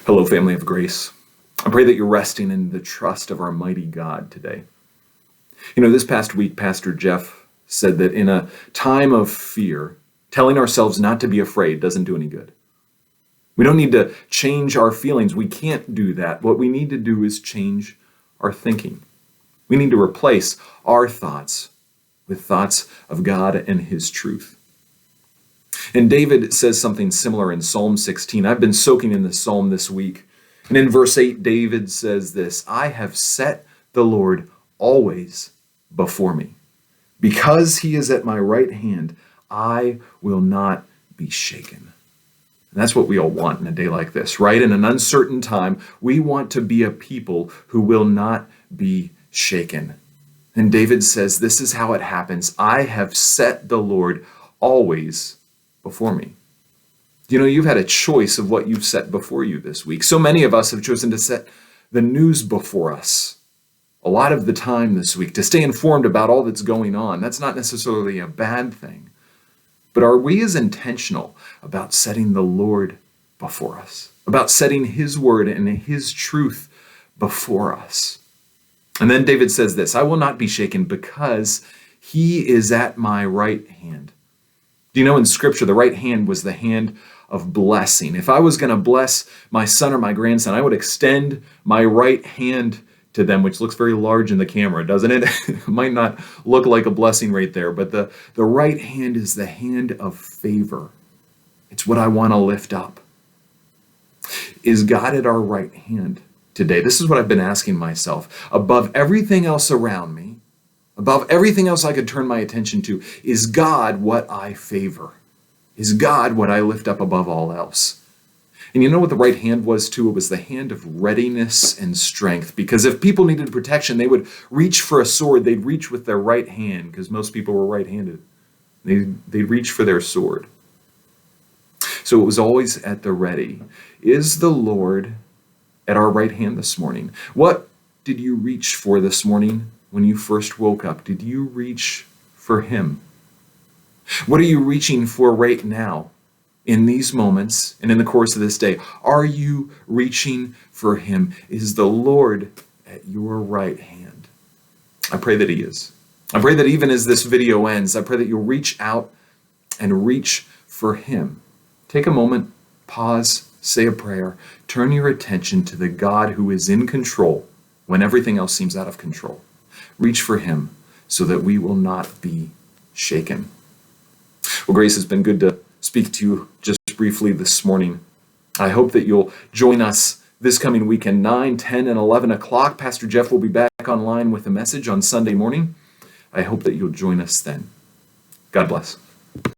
Hello, family of grace. I pray that you're resting in the trust of our mighty God today. This past week, Pastor Jeff said that in a time of fear, telling ourselves not to be afraid doesn't do any good. We don't need to change our feelings. We can't do that. What we need to do is change our thinking. We need to replace our thoughts with thoughts of God and His truth. And David says something similar in Psalm 16. I've been soaking in this psalm this week. And in verse 8, David says this, "I have set the Lord always before me. Because He is at my right hand, I will not be shaken." And that's what we all want in a day like this, right? In an uncertain time, we want to be a people who will not be shaken. And David says, this is how it happens. I have set the Lord always before me. You've had a choice of what you've set before you this week. So many of us have chosen to set the news before us a lot of the time this week, to stay informed about all that's going on. That's not necessarily a bad thing. But are we as intentional about setting the Lord before us, about setting His word and His truth before us? And then David says this, "I will not be shaken because He is at my right hand." In Scripture, the right hand was the hand of blessing. If I was going to bless my son or my grandson, I would extend my right hand to them, which looks very large in the camera, doesn't it? It might not look like a blessing right there, but the right hand is the hand of favor. It's what I want to lift up. Is God at our right hand today? This is what I've been asking myself. Above everything else around me, above everything else I could turn my attention to, is God what I favor? Is God what I lift up above all else? And you know what the right hand was too? It was the hand of readiness and strength. Because if people needed protection, they would reach for a sword. They'd reach with their right hand, because most people were right-handed. They'd reach for their sword. So it was always at the ready. Is the Lord at our right hand this morning? What did you reach for this morning when you first woke up? Did you reach for Him? What are you reaching for right now in these moments and in the course of this day? Are you reaching for Him? Is the Lord at your right hand? I pray that He is. I pray that even as this video ends, I pray that you'll reach out and reach for Him. Take a moment, pause, say a prayer, turn your attention to the God who is in control when everything else seems out of control. Reach for Him so that we will not be shaken. Well, Grace, it's been good to speak to you just briefly this morning. I hope that you'll join us this coming weekend, 9, 10, and 11 o'clock. Pastor Jeff will be back online with a message on Sunday morning. I hope that you'll join us then. God bless.